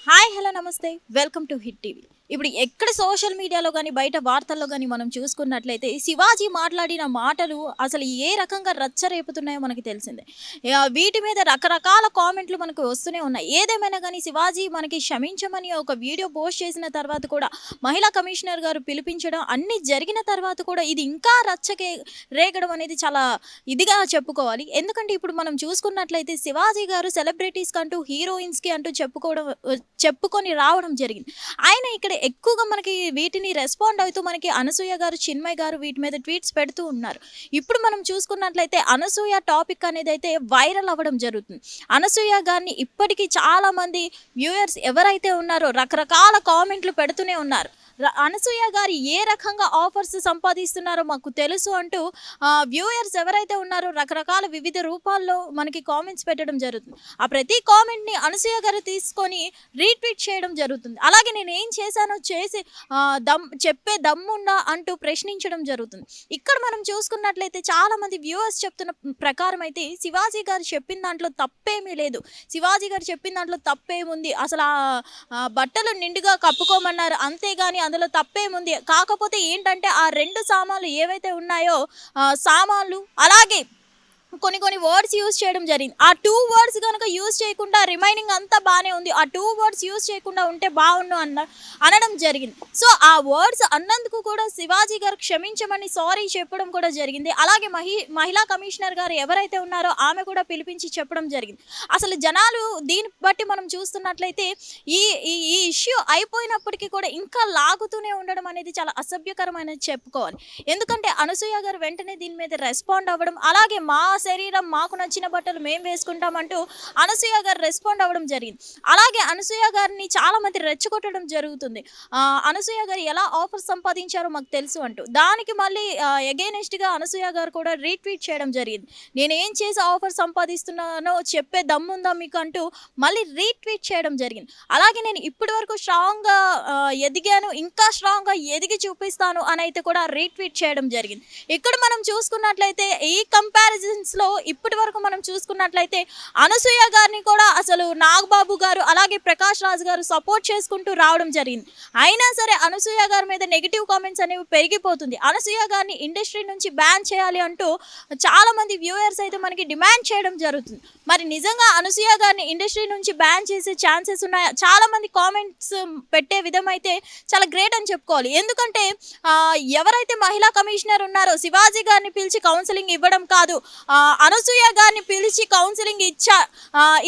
Hi hello నమస్తే welcome to hit TV. ఇప్పుడు ఎక్కడ సోషల్ మీడియాలో కానీ బయట వార్తల్లో కానీ మనం చూసుకున్నట్లయితే శివాజీ మాట్లాడిన మాటలు అసలు ఏ రకంగా రచ్చరేపుతున్నాయో మనకి తెలిసిందే. వీటి మీద రకరకాల కామెంట్లు మనకు వస్తూనే ఉన్నాయి. ఏదేమైనా కానీ శివాజీ మనకి క్షమించమని ఒక వీడియో పోస్ట్ చేసిన తర్వాత కూడా మహిళా కమిషనర్ గారు పిలిపించడం అన్నీ జరిగిన తర్వాత కూడా ఇది ఇంకా రేగడం అనేది చాలా ఇదిగా చెప్పుకోవాలి. ఎందుకంటే ఇప్పుడు మనం చూసుకున్నట్లయితే శివాజీ గారు సెలబ్రిటీస్కి అంటూ హీరోయిన్స్కి అంటూ చెప్పుకొని రావడం జరిగింది. ఆయన ఇక్కడ ఎక్కువగా మనకి వీటిని రెస్పాండ్ అవుతూ మనకి అనసూయ గారు, చిన్మయ్ గారు వీటి మీద ట్వీట్స్ పెడుతూ ఉన్నారు. ఇప్పుడు మనం చూసుకున్నట్లయితే అనసూయ టాపిక్ అనేది అయితే వైరల్ అవ్వడం జరుగుతుంది. అనసూయ గారిని ఇప్పటికీ చాలా మంది వ్యూయర్స్ ఎవరైతే ఉన్నారో రకరకాల కామెంట్లు పెడుతూనే ఉన్నారు. అనసూయ గారు ఏ రకంగా ఆఫర్స్ సంపాదిస్తున్నారో మాకు తెలుసు అంటూ వ్యూయర్స్ ఎవరైతే ఉన్నారో రకరకాల వివిధ రూపాల్లో మనకి కామెంట్స్ పెట్టడం జరుగుతుంది. ఆ ప్రతి కామెంట్ని అనసూయ గారు తీసుకొని రీట్వీట్ చేయడం జరుగుతుంది. అలాగే నేను ఏం చేశానో చేసి చెప్పే దమ్ముందా అంటూ ప్రశ్నించడం జరుగుతుంది. ఇక్కడ మనం చూసుకున్నట్లయితే చాలామంది వ్యూయర్స్ చెప్తున్న ప్రకారం అయితే శివాజీ గారు చెప్పిన దాంట్లో తప్పేమీ లేదు, శివాజీ గారు చెప్పిన దాంట్లో తప్పేముంది, అసలు బట్టలు నిండుగా కప్పుకోమన్నారు అంతేగాని అందులో తప్పేముంది. కాకపోతే ఏంటంటే ఆ రెండు సామాన్లు ఏవైతే ఉన్నాయో సామాన్లు అలాగే కొన్ని వర్డ్స్ యూజ్ చేయడం జరిగింది. ఆ 2 వర్డ్స్ కనుక యూజ్ చేయకుండా రిమైనింగ్ అంతా బాగానే ఉంది, ఆ 2 వర్డ్స్ యూజ్ చేయకుండా ఉంటే బాగుండు అనడం జరిగింది. సో ఆ వర్డ్స్ అన్నందుకు కూడా శివాజీ గారు క్షమించమని సారీ చెప్పడం కూడా జరిగింది. అలాగే మహిళా కమిషనర్ గారు ఎవరైతే ఉన్నారో ఆమె కూడా పిలిపించి చెప్పడం జరిగింది. అసలు జనాలు దీన్ని బట్టి మనం చూస్తున్నట్లయితే ఈ ఈ ఇష్యూ అయిపోయినప్పటికీ కూడా ఇంకా లాగుతూనే ఉండడం అనేది చాలా అసభ్యకరమైనది చెప్పుకోవాలి. ఎందుకంటే అనసూయ గారు వెంటనే దీని మీద రెస్పాండ్ అవ్వడం, అలాగే మా శరీరం మాకు నచ్చిన బట్టలు మేము వేసుకుంటామంటూ అనసూయ గారు రెస్పాండ్ అవ్వడం జరిగింది. అలాగే అనసూయ గారిని చాలా మంది రెచ్చగొట్టడం జరుగుతుంది. అనసూయ గారు ఎలా ఆఫర్ సంపాదించారో మాకు తెలుసు అంటూ దానికి మళ్ళీ ఎగైనెస్ట్గా అనసూయ గారు కూడా రీట్వీట్ చేయడం జరిగింది. నేను ఏం చేసి ఆఫర్ సంపాదిస్తున్నానో చెప్పే దమ్ముందా మీకు అంటూ మళ్ళీ రీట్వీట్ చేయడం జరిగింది. అలాగే నేను ఇప్పటి వరకు స్ట్రాంగ్గా ఎదిగాను, ఇంకా స్ట్రాంగ్గా ఎదిగి చూపిస్తాను అని అయితే కూడా రీట్వీట్ చేయడం జరిగింది. ఇక్కడ మనం చూసుకున్నట్లయితే ఈ కంపారిజన్స్ లో ఇప్పటి వరకు మనం చూసుకున్నట్లయితే అనసూయ గారిని కూడా అసలు నాగబాబు గారు అలాగే ప్రకాష్ రాజ్ గారు సపోర్ట్ చేసుకుంటూ రావడం జరిగింది. అయినా సరే అనసూయ గారి మీద నెగిటివ్ కామెంట్స్ అనేవి పెరిగిపోతుంది. అనసూయ గారిని ఇండస్ట్రీ నుంచి బ్యాన్ చేయాలి అంటూ చాలా మంది వ్యూయర్స్ అయితే మనకి డిమాండ్ చేయడం జరుగుతుంది. మరి నిజంగా అనసూయ గారిని ఇండస్ట్రీ నుంచి బ్యాన్ చేసే ఛాన్సెస్ ఉన్నాయా? చాలా మంది కామెంట్స్ పెట్టే విధం అయితే చాలా గ్రేట్ అని చెప్పుకోవాలి. ఎందుకంటే ఎవరైతే మహిళా కమిషనర్ ఉన్నారో శివాజీ గారిని పిలిచి కౌన్సిలింగ్ ఇవ్వడం కాదు, అనసూయ గారిని పిలిచి కౌన్సిలింగ్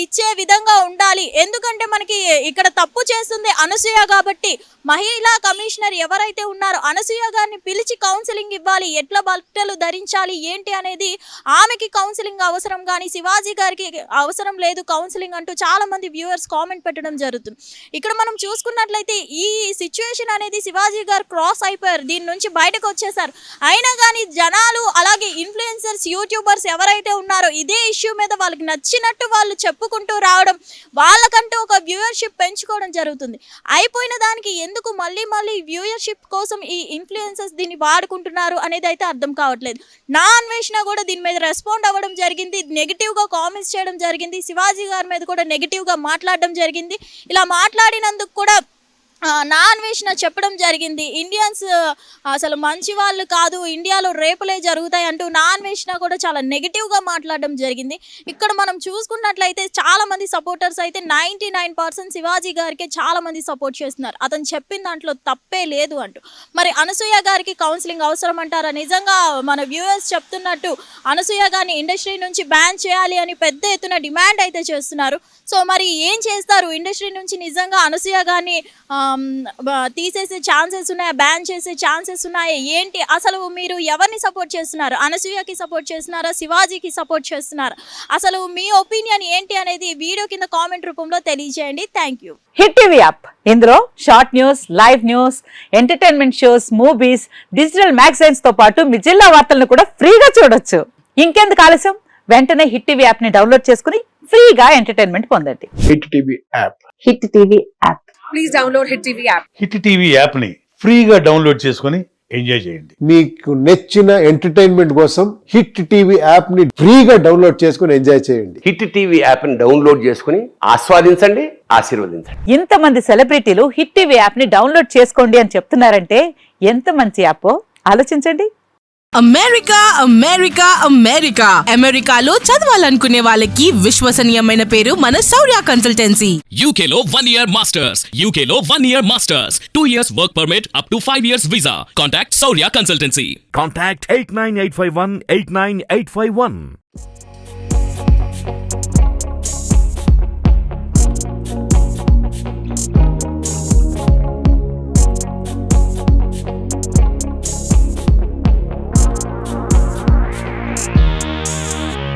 ఇచ్చే విధంగా ఉండాలి. ఎందుకంటే మనకి ఇక్కడ తప్పు చేస్తుంది అనసూయ కాబట్టి మహిళా కమిషనర్ ఎవరైతే ఉన్నారో అనసూయ గారిని పిలిచి కౌన్సిలింగ్ ఇవ్వాలి. ఎట్లా బట్టలు ధరించాలి ఏంటి అనేది ఆమెకి కౌన్సిలింగ్ అవసరం, కానీ శివాజీ గారికి అవసరం లేదు కౌన్సిలింగ్ అంటూ చాలా మంది వ్యూవర్స్ కామెంట్ పెట్టడం జరుగుతుంది. ఇక్కడ మనం చూసుకున్నట్లయితే ఈ సిచ్యువేషన్ అనేది శివాజీ గారు క్రాస్ అయిపోయారు, దీని నుంచి బయటకు వచ్చేసారు. అయినా కానీ జనాలు అలాగే ఇన్ఫ్లుయెన్సర్స్, యూట్యూబర్స్ ఎవరైతే ఉన్నారో ఇదే ఇష్యూ మీద వాళ్ళకి నచ్చినట్టు వాళ్ళు చెప్పుకుంటూ రావడం, వాళ్ళకంటూ ఒక వ్యూయర్షిప్ పెంచుకోవడం జరుగుతుంది. అయిపోయిన దానికి ఎందుకు మళ్ళీ వ్యూయర్షిప్ కోసం ఈ ఇన్ఫ్లుయెన్సర్స్ దీన్ని వాడుకుంటున్నారు అనేది అయితే అర్థం కావట్లేదు. నా అన్వేషణ కూడా దీని మీద రెస్పాండ్ అవ్వడం జరిగింది, నెగిటివ్గా కామెంట్స్ చేయడం జరిగింది, శివాజీ గారి మీద కూడా నెగిటివ్గా మాట్లాడడం జరిగింది. ఇలా మాట్లాడినందుకు కూడా నా అన్వేషణ చెప్పడం జరిగింది, ఇండియన్స్ అసలు మంచి వాళ్ళు కాదు, ఇండియాలో రేపులే జరుగుతాయి అంటూ నా అన్వేషణ కూడా చాలా నెగిటివ్గా మాట్లాడడం జరిగింది. ఇక్కడ మనం చూసుకున్నట్లయితే చాలామంది సపోర్టర్స్ అయితే 99% శివాజీ గారికి చాలామంది సపోర్ట్ చేస్తున్నారు, అతను చెప్పిన దాంట్లో తప్పే లేదు అంటూ. మరి అనసూయ గారికి కౌన్సిలింగ్ అవసరం అంటారా? నిజంగా మన వ్యూయర్స్ చెప్తున్నట్టు అనసూయ గారిని ఇండస్ట్రీ నుంచి బ్యాన్ చేయాలి అని పెద్ద ఎత్తున డిమాండ్ అయితే చేస్తున్నారు. సో మరి ఏం చేస్తారు? ఇండస్ట్రీ నుంచి నిజంగా అనసూయ గారిని తీసేసే ఛాన్సెస్ ఉన్నాయా, బ్యాన్ చేసే ఛాన్సెస్ ఉన్నాయా ఏంటి? అసలు మీరు ఎవరిని సపోర్ట్ చేస్తున్నారు? అనసూయకి సపోర్ట్ చేస్తున్నారా, శివాజీకి సపోర్ట్ చేస్తున్నారా? అసలు మీ ఒపీనియన్ ఏంటి అనేది వీడియో కింద కామెంట్ రూపంలో తెలియజేయండి. Thank you. Hit TV app, ఇందులో short news, live news, entertainment shows, movies, digital magazines తో పాటు మీ జిల్లా వార్తలను కూడా ఫ్రీగా చూడొచ్చు. ఇంకెందుకు ఆలస్యం, వెంటనే హిట్ టీవీ యాప్ ని డౌన్లోడ్ చేసుకుని ఫ్రీగా ఎంటర్టైన్మెంట్ పొందండి. Hit TV app. Hit TV app. Please download Hit TV app. Hit TV app ని ఫ్రీగా డౌన్లోడ్ చేసుకొని ఎంజాయ్ చేయండి. మీకు నచ్చిన ఎంటర్టైన్మెంట్ కోసం హిట్ టీవీ యాప్ ని ఫ్రీగా డౌన్లోడ్ చేసుకుని ఎంజాయ్ చేయండి. హిట్ టీవీ యాప్ని డౌన్లోడ్ చేసుకుని ఆస్వాదించండి, ఆశీర్వదించండి. ఇంతమంది సెలబ్రిటీలు హిట్ టీవీ యాప్ ని డౌన్లోడ్ చేసుకోండి అని చెప్తున్నారంటే ఎంత మంచి యాప్ ఆలోచించండి. అమెరికా అమెరికా అమెరికా అమెరికాలో చదవాలనుకునే వాళ్ళకి విశ్వసనీయమైన పేరు మన శౌర్య consultancy. UK Law 1 Year Masters. UK Law 1 Year Masters. 2 years work permit up to 5 years visa. Contact Saurya Consultancy. Contact 89851 89851.